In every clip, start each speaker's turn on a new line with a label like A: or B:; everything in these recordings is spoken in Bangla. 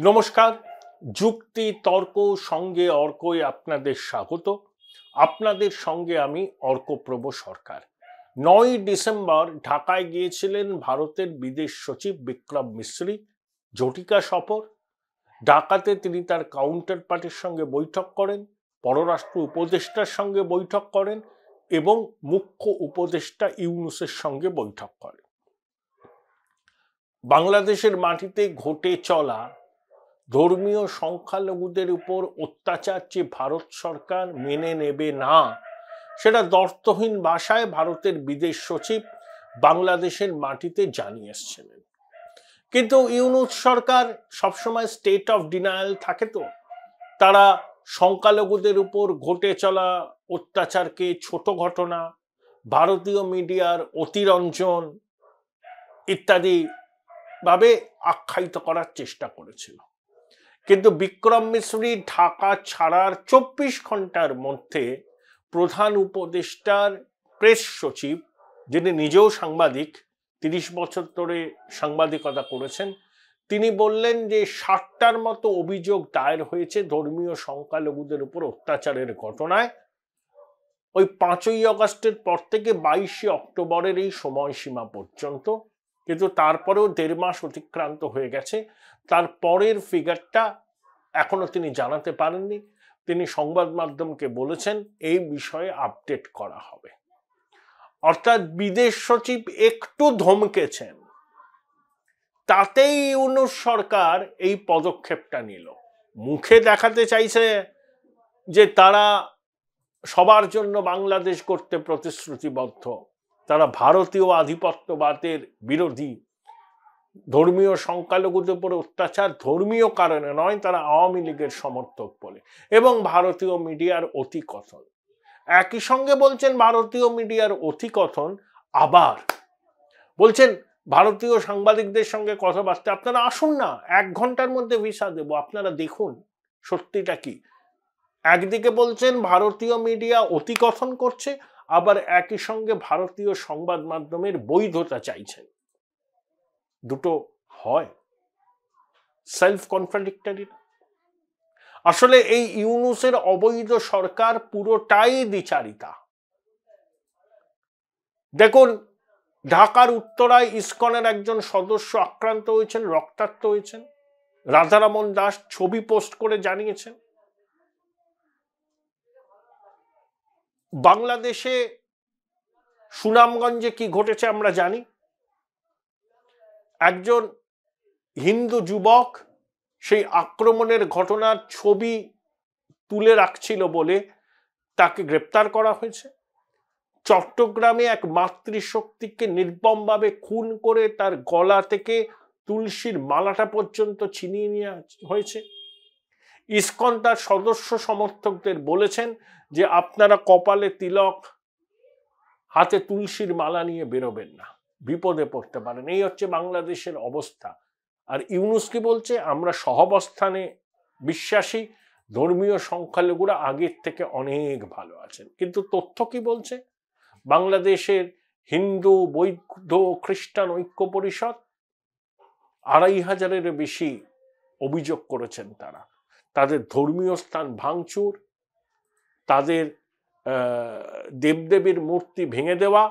A: নমস্কার। যুক্তি তর্ক সঙ্গে অর্কই আপনাদের স্বাগত। আপনাদের সঙ্গে আমি অর্কপ্রভ সরকার। 9ই ডিসেম্বর ঢাকায় গিয়েছিলেন ভারতের বিদেশ সচিব বিক্রম মিশ্রি। ঝটিকা সফর। ঢাকাতে তিনি তার কাউন্টার পার্টির সঙ্গে বৈঠক করেন, পররাষ্ট্র উপদেষ্টার সঙ্গে বৈঠক করেন এবং মুখ্য উপদেষ্টা ইউনূসের সঙ্গে বৈঠক করেন। বাংলাদেশের মাটিতে ঘটে চলা ধর্মীয় সংখ্যালঘুদের উপর অত্যাচার যে ভারত সরকার মেনে নেবে না, সেটা দ্ব্যর্থহীন ভাষায় ভারতের বিদেশ সচিব বাংলাদেশের মাটিতে জানিয়ে এসেছিলেন। কিন্তু ইউনূস সরকার সবসময় স্টেট অফ ডিনায়াল থাকে। তো তারা সংখ্যালঘুদের উপর ঘটে চলা অত্যাচারকে ছোট ঘটনা, ভারতীয় মিডিয়ার অতিরঞ্জন ইত্যাদি ভাবে আখ্যায়িত করার চেষ্টা করেছিল। কিন্তু বিক্রম মিশ্রি ঢাকা ছাড়ার 24 ঘন্টার মধ্যে প্রধান উপদেষ্টার প্রেস সচিব, যিনি নিজেও সাংবাদিক, 30 বছর ধরে সাংবাদিকতা করেছেন, তিনি বললেন যে 60টার মতো অভিযোগ দায়ের হয়েছে ধর্মীয় সংখ্যালঘুদের উপর অত্যাচারের ঘটনায়। ওই 5ই আগস্টের পর থেকে 22শে অক্টোবরের এই সময়সীমা পর্যন্ত। কিন্তু তারপরেও 1.5 মাস অতিক্রান্ত হয়ে গেছে। তারপরের ফিগারটা এখনো তিনি জানাতে পারেননি। তিনি সংবাদ মাধ্যমকে বলেছেন এই বিষয়ে আপডেট করা হবে। অর্থাৎ বিদেশ সচিব একটু ধমকেছেন, তাতেই ইউনূস সরকার এই পদক্ষেপটা নিল। মুখে দেখাতে চাইছে যে তারা সবার জন্য বাংলাদেশ করতে প্রতিশ্রুতিবদ্ধ, তারা ভারতীয় আধিপত্যবাদের বিরোধী, ধর্মীয় সংখ্যালঘুদের উপর অত্যাচার ধর্মীয় কারণে নয়, তারা আওয়ামী লীগের সমর্থক বলে, এবং ভারতীয় মিডিয়ার অতিকথন। একই সঙ্গে বলছেন ভারতীয় মিডিয়ার অতিকথন, আবার বলছেন ভারতীয় সাংবাদিকদের সঙ্গে কথাবার্তা, আপনারা আসুন না, 1 ঘন্টার মধ্যে ভিসা দেব, আপনারা দেখুন সত্যিটা কি। একদিকে বলছেন ভারতীয় মিডিয়া অতিকথন করছে, আবার একই সঙ্গে ভারতীয় সংবাদ মাধ্যমের বৈধতা চাইছেন। দুটো হয়? Self contradictory. আসলে এই ইউনূসের অবৈধ সরকার পুরোটাই দ্বিচারিতা। দেখুন, ঢাকার উত্তরায় ইসকনের একজন সদস্য আক্রান্ত হয়েছেন, রক্তাক্ত হয়েছেন। রাধারমন দাস ছবি পোস্ট করে জানিয়েছেন। বাংলাদেশে সুনামগঞ্জে কি ঘটেছে আমরা জানি। একজন হিন্দু যুবক সেই আক্রমণের ঘটনার ছবি তুলে রাখছিল বলে তাকে গ্রেপ্তার করা হয়েছে। চট্টগ্রামে এক মাতৃশক্তিকে নির্মমভাবে খুন করে তার গলা থেকে তুলসীর মালাটা পর্যন্ত ছিনিয়ে নেওয়া হয়েছে। ইসকন তার সদস্য সমর্থকদের বলেছেন যে আপনারা কপালে তিলক, হাতে তুলসীর মালা নিয়ে বেরোবেন না, বিপদে পড়তে পারেন। এই হচ্ছে বাংলাদেশের অবস্থা। আর ইউনূস কি বলছে? আমরা সহাবস্থানে বিশ্বাসী, ধর্মীয় সংখ্যালঘুরা আগের থেকে অনেক ভালো আছেন। কিন্তু তথ্য কি বলছে? বাংলাদেশের হিন্দু, বৌদ্ধ, খ্রিস্টান ঐক্য পরিষদ 2500-এর বেশি অভিযোগ করেছেন। তারা তাদের ধর্মীয় স্থান ভাঙচুর, তাদের দেবদেবীর মূর্তি ভেঙে দেওয়া,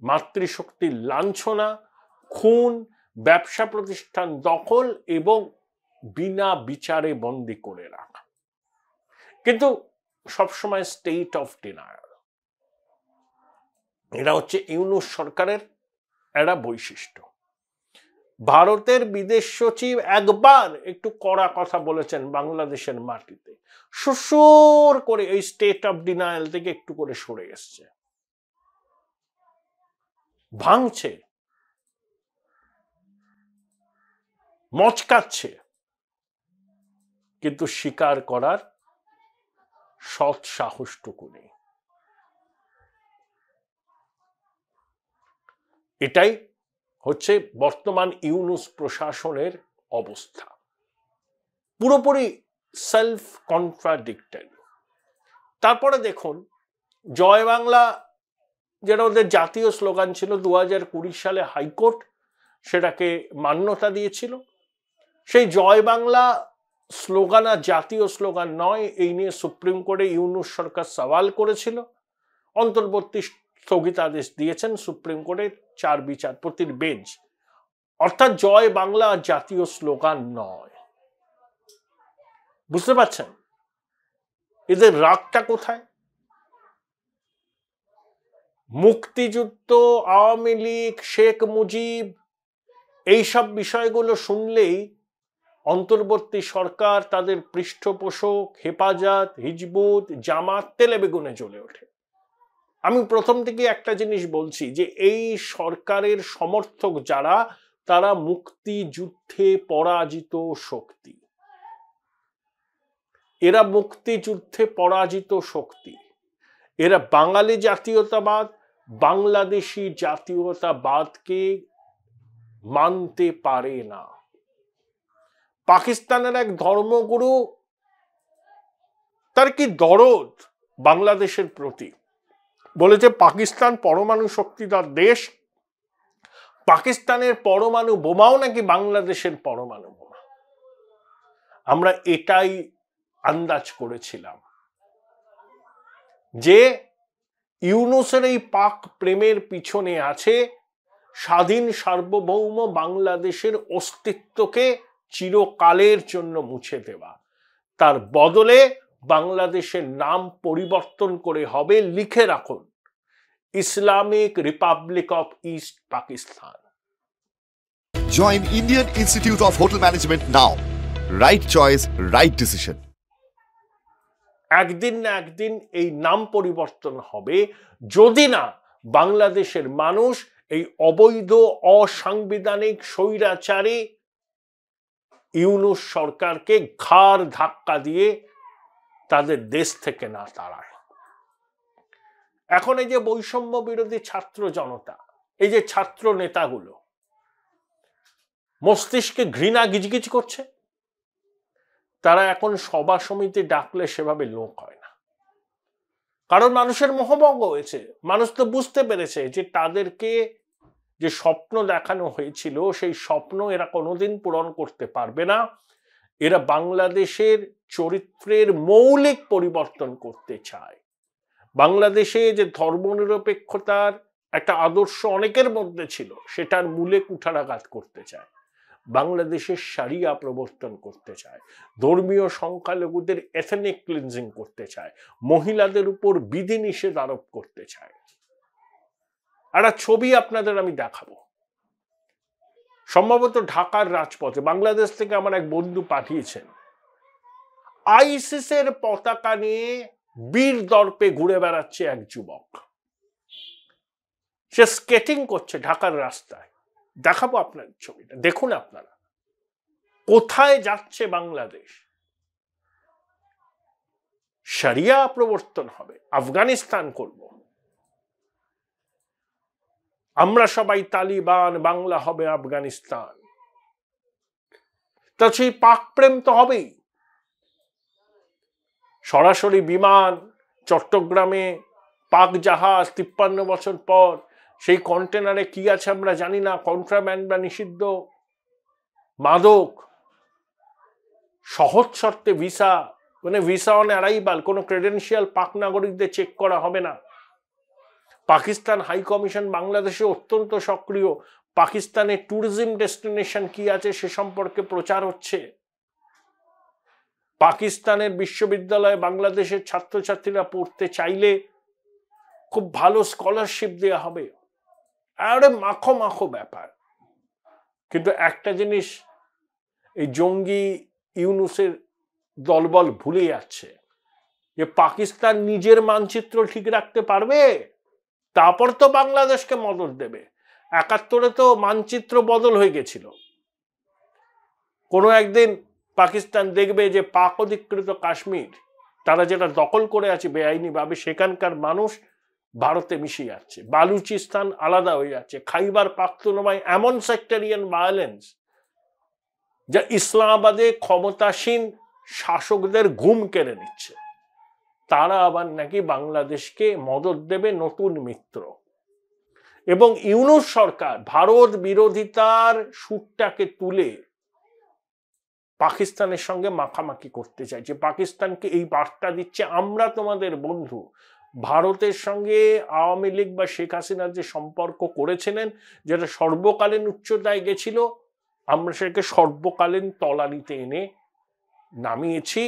A: মাতৃশক্তির লাঞ্ছনা, খুন, ব্যবসা প্রতিষ্ঠান দখল এবং বিনা বিচারে বন্দী করে রাখা। কিন্তু সবসময় স্টেট অফ ডিনায়াল। এটা হচ্ছে ইউনূস সরকারের একটা বৈশিষ্ট্য। ভারতের বিদেশ সচিব একবার একটু কড়া কথা বলেছেন বাংলাদেশের মাটিতে, সুসুর করে এই স্টেট অফ ডিনায়াল থেকে একটু করে সরে এসছে। ভাঙছে, মচকাচ্ছে, কিন্তু স্বীকার করার সৎ সাহসটুকু নেই। এটাই হচ্ছে বর্তমান ইউনূস প্রশাসনের অবস্থা। পুরোপুরি সেলফ কন্ট্রাডিক্টরি। তারপরে দেখুন, জয় বাংলা যেটা ওদের জাতীয় স্লোগান ছিল, 2020 সালে হাইকোর্ট সেটাকে মান্যতা দিয়েছিল। সেই জয় বাংলা স্লোগান আর জাতীয় স্লোগান নয়, এই নিয়ে সুপ্রিম কোর্টে ইউনূস সরকার সওয়াল করেছিল। অন্তর্বর্তী স্থগিতাদেশ দিয়েছেন সুপ্রিম কোর্টের 4 বিচারপতির বেঞ্চ। অর্থাৎ জয় বাংলা জাতীয় স্লোগান নয়। বুঝতে পারছেন এদের রাগটা কোথায়? মুক্তিযুদ্ধ, আওয়ামী লীগ, শেখ মুজিব, এইসব বিষয়গুলো শুনলেই অন্তর্বর্তী সরকার, তাদের পৃষ্ঠপোষক হেফাজত, হিজবুত, জামাত তেলে বেগুনে জ্বলে ওঠে। আমি প্রথম থেকে একটা জিনিস বলছি যে এই সরকারের সমর্থক যারা, তারা মুক্তিযুদ্ধে পরাজিত শক্তি। এরা মুক্তিযুদ্ধে পরাজিত শক্তি। এরা বাঙালি জাতীয়তাবাদ, বাংলাদেশি জাতীয়তাবাদকে মানতে পারে না। পাকিস্তানের এক ধর্মগুরু, তার কি দরদ বাংলাদেশের প্রতি, বলেছে পাকিস্তান পরমাণু শক্তিধর দেশ, পাকিস্তানের পরমাণু বোমাও নাকি বাংলাদেশের পরমাণু বোমা। আমরা এটাই আন্দাজ করেছিলাম যে ইউনূসের এই পাক প্রেমের পিছনে আছে স্বাধীন সার্বভৌম বাংলাদেশের অস্তিত্বকে চিরকালের জন্য মুছে দেওয়া। তার বদলে বাংলাদেশের নাম পরিবর্তন করে হবে, লিখে রাখুন, Islamic Republic of east Pakistan.
B: Join Indian Institute of Hotel Management now. Right choice, right decision.
A: একদিন না একদিন এই নাম পরিবর্তন হবে, যদি না বাংলাদেশের মানুষ এই অবৈধ অসাংবিধানিক স্বৈরাচারী ইউনূস সরকারকে ঘাড় ধাক্কা দিয়ে তাদের দেশ থেকে না তাড়ায়। এখন এই যে বৈষম্য বিরোধী ছাত্র জনতা, এই যে ছাত্র নেতাগুলো মস্তিষ্কে ঘৃণা গিজগিজ করছে, তারা এখন সভা সমিতি ডাকলে সেভাবে লোক হয় না। কারণ মানুষের মোহভঙ্গ হয়েছে। মানুষ তো বুঝতে পেরেছে যে তাদেরকে যে স্বপ্ন দেখানো হয়েছিল সেই স্বপ্ন এরা কোনোদিন পূরণ করতে পারবে না। এরা বাংলাদেশের চরিত্রের মৌলিক পরিবর্তন করতে চায়। বাংলাদেশে যে ধর্মনিরপেক্ষতার একটা আদর্শ অনেকের মধ্যে ছিল, সেটার মূলে কুঠারাঘাত করতে চায়। বাংলাদেশের শরিয়া প্রবর্তন করতে চায়, ধর্মীয় সংখ্যালঘুদের এথনিক ক্লিনজিং করতে চায়, মহিলাদের উপর বিধিনিষেধ আরোপ করতে চায়। একটা ছবি আপনাদের আমি দেখাবো, সম্ভবত ঢাকার রাজপথে, বাংলাদেশ থেকে আমার এক বন্ধু পাঠিয়েছেন। আইসিসের পতাকা নিয়ে বীর দর্পে ঘুরে বেড়াচ্ছে এক যুবক, সে স্কেটিং করছে ঢাকার রাস্তায়। দেখাবো আপনার ছবিটা, দেখুন আপনারা কোথায় যাচ্ছে বাংলাদেশ। শরিয়া প্রবর্তন হবে, আফগানিস্তান করব, আমরা সবাই তালিবান, বাংলা হবে আফগানিস্তান। তা সেই পাক প্রেম তো হবেই। সরাসরি বিমান, চট্টগ্রামে পাক জাহাজ 53 বছর পর, সেই কন্টেনারে কি আছে আমরা জানি না, কন্ট্রাব্যান্ড বা নিষিদ্ধ মাদক, সহজ শর্তে ভিসা, মানে ভিসা অন অ্যারাইভাল, কোনো ক্রেডেনশিয়াল পাক নাগরিকদের চেক করা হবে না। পাকিস্তান হাই কমিশন বাংলাদেশে অত্যন্ত সক্রিয়, পাকিস্তানের ট্যুরিজম ডেস্টিনেশন কি আছে সে সম্পর্কে প্রচার হচ্ছে। পাকিস্তানের বিশ্ববিদ্যালয়ে বাংলাদেশের ছাত্রছাত্রীরা পড়তে চাইলে খুব ভালো স্কলারশিপ দেওয়া হবে। আরে মাখো মাখো ব্যাপার। কিন্তু একটা জিনিস এই জঙ্গি ইউনূসের দলবল ভুলে যাচ্ছে, যে পাকিস্তান নিজের মানচিত্র ঠিক রাখতে পারবে, তারপর তো বাংলাদেশকে মদত দেবে। 71-এ তো মানচিত্র বদল হয়ে গেছিল। কোনো একদিন পাকিস্তান দেখবে যে পাক অধিকৃত কাশ্মীর, তারা যেটা দখল করে আছে বেআইনিভাবে, সেখানকার মানুষ ভারতে মিশে যাচ্ছে, বালুচিস্তান আলাদা হয়ে যাচ্ছে, খাইবার পাখতুনখোয়ায় এমন সেক্টরিয়ান ভায়োলেন্স যা ইসলামাবাদে ক্ষমতাসীন শাসকদের ঘুম কেড়ে নিচ্ছে। তারা আবার নাকি বাংলাদেশকে মদত দেবে নতুন মিত্র। এবং ইউনূস সরকার ভারত বিরোধিতার সুরটাকে তুলে পাকিস্তানের সঙ্গে মাখামাখি করতে চাইছে, পাকিস্তানকে এই বার্তা দিচ্ছে আমরা তোমাদের বন্ধু। ভারতের সঙ্গে আওয়ামী লীগ বা শেখ হাসিনার যে সম্পর্ক করেছিলেন, যেটা সর্বকালীন উচ্চতায় গেছিল, আমরা সেটাকে সর্বকালীন তলানিতে এনে নামিয়েছি।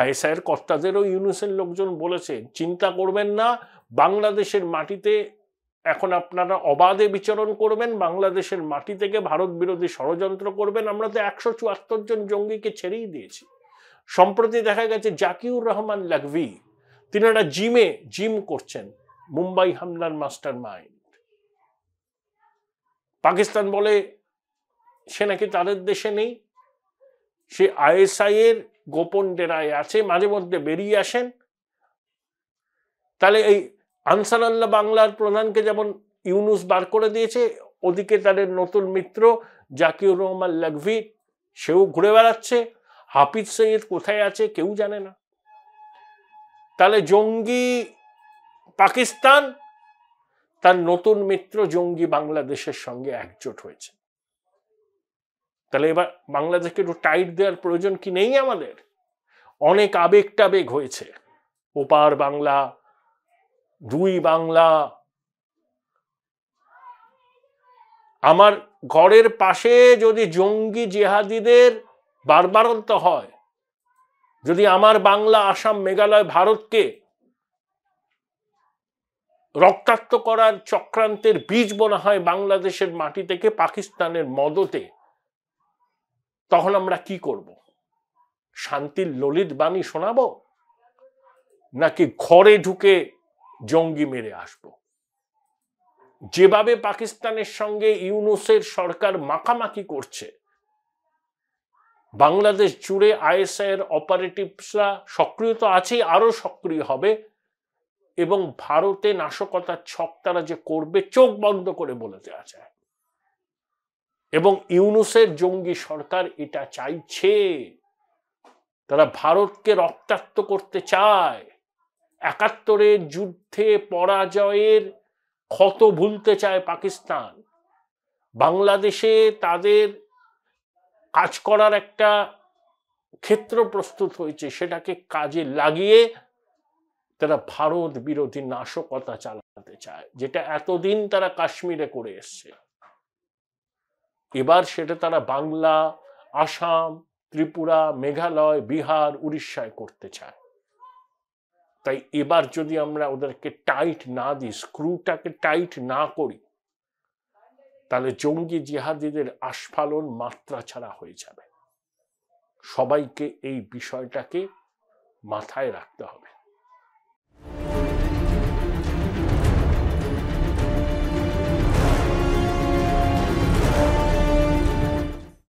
A: আইএসআই এর কর্তাদেরও ইউনুসের লোকজন বলেছে চিন্তা করবেন না, বাংলাদেশের মাটিতে এখন আপনারা অবাধে বিচরণ করবেন, বাংলাদেশের মাটি থেকে ভারত বিরোধী ষড়যন্ত্র করবেন। আমরা তো 174 জন জঙ্গিকে ছেড়েই দিয়েছি। সম্প্রতি দেখা গেছে জাকিউর রহমান লাখভি তিনি একটা জিম করছেন, মুম্বাই হামলার মাস্টার মাইন্ড। পাকিস্তান বলে সে নাকি তাদের দেশে নেই, সে আইএসআই এর গোপন ডেরায় আছে, মাঝে মধ্যে বেরিয়ে আসেন। তাহলে এই আনসারুল্লাহ বাংলার প্রধানকে যেমন ইউনুস বার করে দিয়েছে, ওদিকে তাদের নতুন মিত্র জাকিউর রহমান লাখভি সেও ঘুরে বেড়াচ্ছে। হাফিজ সৈয়দ কোথায় আছে কেউ জানে না। তাহলে জঙ্গি পাকিস্তান তার নতুন মিত্র জঙ্গি বাংলাদেশের সঙ্গে একজোট হয়েছে। তাহলে এবার বাংলাদেশকে একটু টাইট দেওয়ার প্রয়োজন কি নেই আমাদের? অনেক আবেগ টাবেগ হয়েছে, ওপার বাংলা, দুই বাংলা। আমার ঘরের পাশে যদি জঙ্গি জিহাদিদের বারবারন্ত হয়, যদি আমার বাংলা, আসাম, মেঘালয়, ভারতকে রক্তাক্ত করার চক্রান্তের বীজ বোনা হয় বাংলাদেশের মাটি থেকে পাকিস্তানের মদতে, তখন আমরা কি করব? শান্তির ললিত বাণী শোনাবো, নাকি ঘরে ঢুকে জঙ্গি মেরে আসব? যেভাবে পাকিস্তানের সঙ্গে ইউনুসের সরকার মাখামাখি করছে, বাংলাদেশ জুড়ে আইএসআই এর অপারেটিভসরা সক্রিয় তো আছেই, আরো সক্রিয় হবে। এবং ভারতে নাশকতার ছক তারা যে করবে চোখ বন্ধ করে বলে দেওয়া যায়। এবং ইউনুসের জঙ্গি সরকার এটা চাইছে, তারা ভারতকে রক্তাক্ত করতে চায়। ৭১-এর যুদ্ধে পরাজয়ের ক্ষত ভুলতে চায় পাকিস্তান। বাংলাদেশে তাদের কাজ করার একটা ক্ষেত্র প্রস্তুত হয়েছে, সেটাকে কাজে লাগিয়ে তারা ভারত বিরোধী নাশকতা চালাতে চায়, যেটা এতদিন তারা কাশ্মীরে করে এসছে। এবার সেটা তারা বাংলা, আসাম, ত্রিপুরা, মেঘালয়, বিহার, উড়িষ্যায় করতে চায়। তাই এবার যদি আমরা ওদেরকে টাইট না দিই, স্ক্রুটাকে টাইট না করি, তাহলে জঙ্গি জিহাদিদের আস্ফালন মাত্রা ছাড়া হয়ে যাবে। সবাইকে এই বিষয়টাকে মাথায় রাখতে হবে।